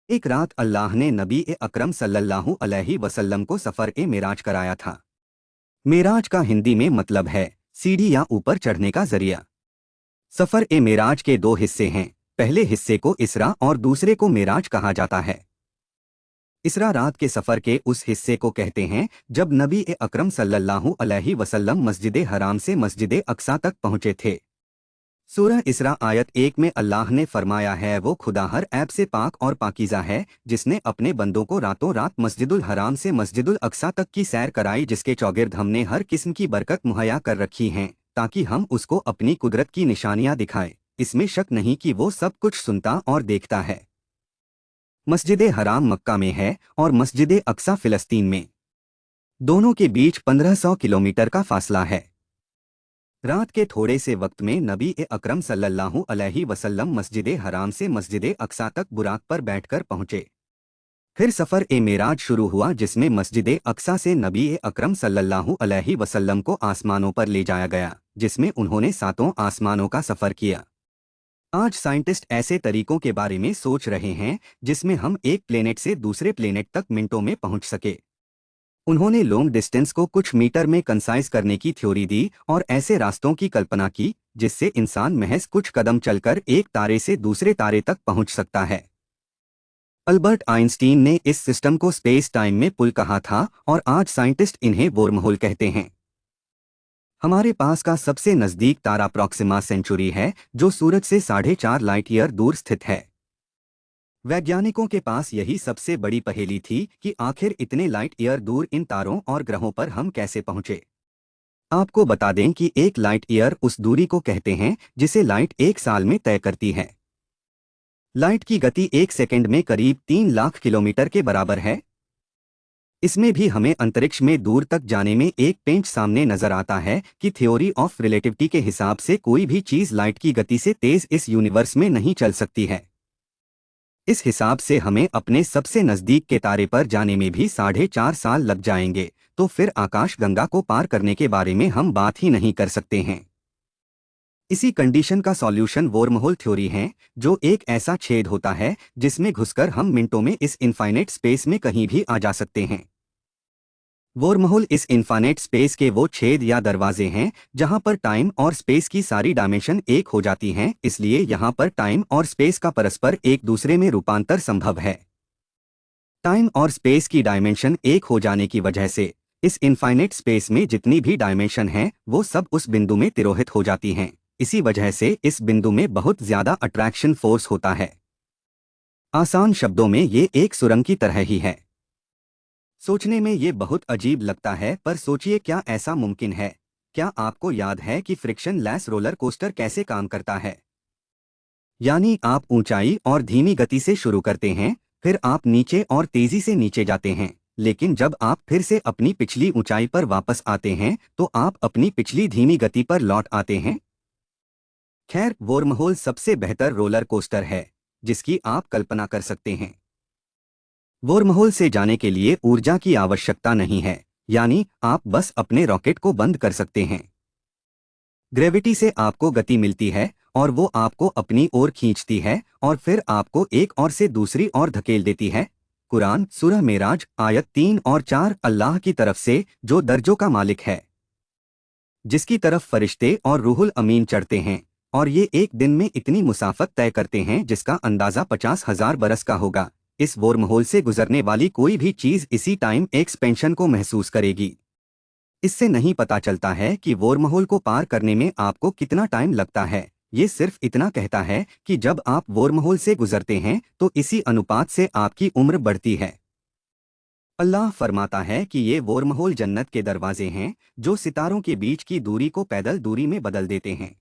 एक रात अल्लाह ने नबी अकरम सल्लल्लाहु अलैहि वसल्लम को सफ़र ए मेराज कराया था। मेराज का हिंदी में मतलब है सीढ़ी या ऊपर चढ़ने का जरिया। सफ़र ए मेराज के दो हिस्से हैं। पहले हिस्से को इसरा और दूसरे को मेराज कहा जाता है। इसरा रात के सफ़र के उस हिस्से को कहते हैं जब नबी अकरम सल्लल्लाहु अलैहि वसल्लम मस्जिद हराम से मस्जिद अक्सा तक पहुँचे थे। सूरह इसरा आयत 1 में अल्लाह ने फरमाया है वो खुदा हर ऐब से पाक और पाकीज़ा है जिसने अपने बंदों को रातों रात मस्जिदुल हराम से मस्जिदुल अक्सा तक की सैर कराई जिसके चौगिर्द हमने हर किस्म की बरकत मुहैया कर रखी हैं ताकि हम उसको अपनी कुदरत की निशानियां दिखाएं। इसमें शक नहीं कि वो सब कुछ सुनता और देखता है। मस्जिद हराम मक्का में है और मस्जिद अक्सा फिलिस्तीन में। दोनों के बीच 1500 किलोमीटर का फासला है। रात के थोड़े से वक्त में नबी अकरम सल्लल्लाहु अलैहि वसल्लम मस्जिद हराम से मस्जिद अक्सा तक बुराक पर बैठकर पहुंचे। फिर सफ़र ए मेराज शुरू हुआ जिसमें मस्जिद अक्सा से नबी अकरम सल्लल्लाहु अलैहि वसल्लम को आसमानों पर ले जाया गया जिसमें उन्होंने सातों आसमानों का सफ़र किया। आज साइंटिस्ट ऐसे तरीकों के बारे में सोच रहे हैं जिसमें हम एक प्लेनेट से दूसरे प्लेनेट तक मिनटों में पहुंच सके। उन्होंने लॉन्ग डिस्टेंस को कुछ मीटर में कंसाइज करने की थ्योरी दी और ऐसे रास्तों की कल्पना की जिससे इंसान महज कुछ कदम चलकर एक तारे से दूसरे तारे तक पहुंच सकता है। अल्बर्ट आइंस्टीन ने इस सिस्टम को स्पेस टाइम में पुल कहा था और आज साइंटिस्ट इन्हें वोर्महोल कहते हैं। हमारे पास का सबसे नज़दीक तारा प्रॉक्सिमा सेंचुरी है जो सूरज से 4.5 लाइट ईयर दूर स्थित है। वैज्ञानिकों के पास यही सबसे बड़ी पहेली थी कि आखिर इतने लाइट ईयर दूर इन तारों और ग्रहों पर हम कैसे पहुंचे। आपको बता दें कि एक लाइट ईयर उस दूरी को कहते हैं जिसे लाइट एक साल में तय करती है। लाइट की गति एक सेकंड में करीब 3 लाख किलोमीटर के बराबर है। इसमें भी हमें अंतरिक्ष में दूर तक जाने में एक पेंच सामने नजर आता है कि थ्योरी ऑफ रिलेटिविटी के हिसाब से कोई भी चीज़ लाइट की गति से तेज इस यूनिवर्स में नहीं चल सकती है। इस हिसाब से हमें अपने सबसे नज़दीक के तारे पर जाने में भी 4.5 साल लग जाएंगे, तो फिर आकाश गंगा को पार करने के बारे में हम बात ही नहीं कर सकते हैं। इसी कंडीशन का सॉल्यूशन वोर्महोल थ्योरी है, जो एक ऐसा छेद होता है जिसमें घुसकर हम मिनटों में इस इनफाइनाइट स्पेस में कहीं भी आ जा सकते हैं। वोर्महोल इस इनफाइनाइट स्पेस के वो छेद या दरवाजे हैं जहां पर टाइम और स्पेस की सारी डायमेंशन एक हो जाती हैं, इसलिए यहां पर टाइम और स्पेस का परस्पर एक दूसरे में रूपांतर संभव है। टाइम और स्पेस की डायमेंशन एक हो जाने की वजह से इस इनफाइनाइट स्पेस में जितनी भी डायमेंशन हैं वो सब उस बिंदु में तिरोहित हो जाती हैं। इसी वजह से इस बिंदु में बहुत ज्यादा अट्रैक्शन फोर्स होता है। आसान शब्दों में ये एक सुरंग की तरह ही है। सोचने में ये बहुत अजीब लगता है पर सोचिए क्या ऐसा मुमकिन है। क्या आपको याद है कि फ्रिक्शन लेस रोलर कोस्टर कैसे काम करता है? यानी आप ऊंचाई और धीमी गति से शुरू करते हैं, फिर आप नीचे और तेजी से नीचे जाते हैं, लेकिन जब आप फिर से अपनी पिछली ऊंचाई पर वापस आते हैं तो आप अपनी पिछली धीमी गति पर लौट आते हैं। खैर, वोर्महोल सबसे बेहतर रोलर कोस्टर है जिसकी आप कल्पना कर सकते हैं। वोर्महोल से जाने के लिए ऊर्जा की आवश्यकता नहीं है, यानी आप बस अपने रॉकेट को बंद कर सकते हैं। ग्रेविटी से आपको गति मिलती है और वो आपको अपनी ओर खींचती है और फिर आपको एक ओर से दूसरी ओर धकेल देती है। कुरान सूरह मेराज आयत 3 और 4 अल्लाह की तरफ से जो दर्जों का मालिक है, जिसकी तरफ फरिश्ते और रूहुल अमीन चढ़ते हैं और ये एक दिन में इतनी मुसाफत तय करते हैं जिसका अंदाज़ा 50,000 बरस का होगा। इस वोर्महोल से गुजरने वाली कोई भी चीज़ इसी टाइम एक्सपेंशन को महसूस करेगी। इससे नहीं पता चलता है कि वोर्महोल को पार करने में आपको कितना टाइम लगता है। ये सिर्फ इतना कहता है कि जब आप वोर्महोल से गुजरते हैं तो इसी अनुपात से आपकी उम्र बढ़ती है। अल्लाह फरमाता है कि ये वोर्महोल जन्नत के दरवाजे हैं जो सितारों के बीच की दूरी को पैदल दूरी में बदल देते हैं।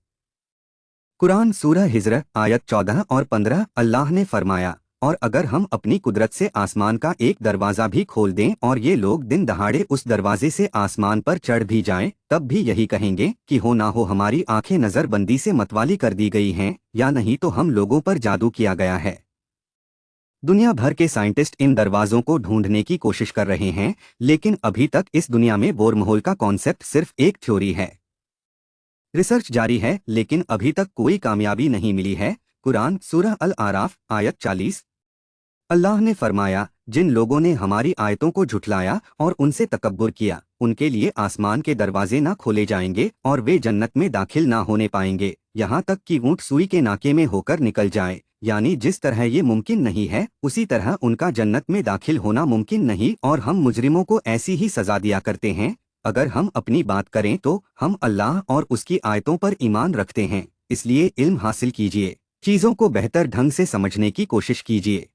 कुरान सूरह हिज्र आयत 14 और 15 अल्लाह ने फरमाया, और अगर हम अपनी कुदरत से आसमान का एक दरवाज़ा भी खोल दें और ये लोग दिन दहाड़े उस दरवाजे से आसमान पर चढ़ भी जाएं, तब भी यही कहेंगे कि हो ना हो हमारी आंखें नज़रबंदी से मतवाली कर दी गई हैं, या नहीं तो हम लोगों पर जादू किया गया है। दुनिया भर के साइंटिस्ट इन दरवाज़ों को ढूंढने की कोशिश कर रहे हैं, लेकिन अभी तक इस दुनिया में वोर्महोल का कॉन्सेप्ट सिर्फ एक थ्योरी है। रिसर्च जारी है लेकिन अभी तक कोई कामयाबी नहीं मिली है। कुरान सूरह अल आराफ आयत 40। अल्लाह ने फरमाया, जिन लोगों ने हमारी आयतों को झुठलाया और उनसे तकब्बुर किया, उनके लिए आसमान के दरवाजे ना खोले जाएंगे और वे जन्नत में दाखिल ना होने पाएंगे, यहाँ तक कि ऊँट सुई के नाके में होकर निकल जाए। यानी जिस तरह ये मुमकिन नहीं है, उसी तरह उनका जन्नत में दाखिल होना मुमकिन नहीं, और हम मुजरिमों को ऐसी ही सजा दिया करते हैं। अगर हम अपनी बात करें तो हम अल्लाह और उसकी आयतों पर ईमान रखते हैं, इसलिए इल्म हासिल कीजिए, चीज़ों को बेहतर ढंग से समझने की कोशिश कीजिए।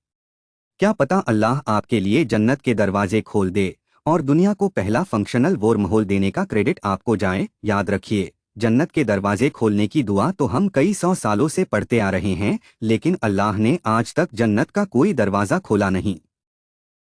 क्या पता अल्लाह आपके लिए जन्नत के दरवाजे खोल दे और दुनिया को पहला फंक्शनल वर्महोल देने का क्रेडिट आपको जाए। याद रखिए, जन्नत के दरवाजे खोलने की दुआ तो हम कई सौ सालों से पढ़ते आ रहे हैं, लेकिन अल्लाह ने आज तक जन्नत का कोई दरवाज़ा खोला नहीं।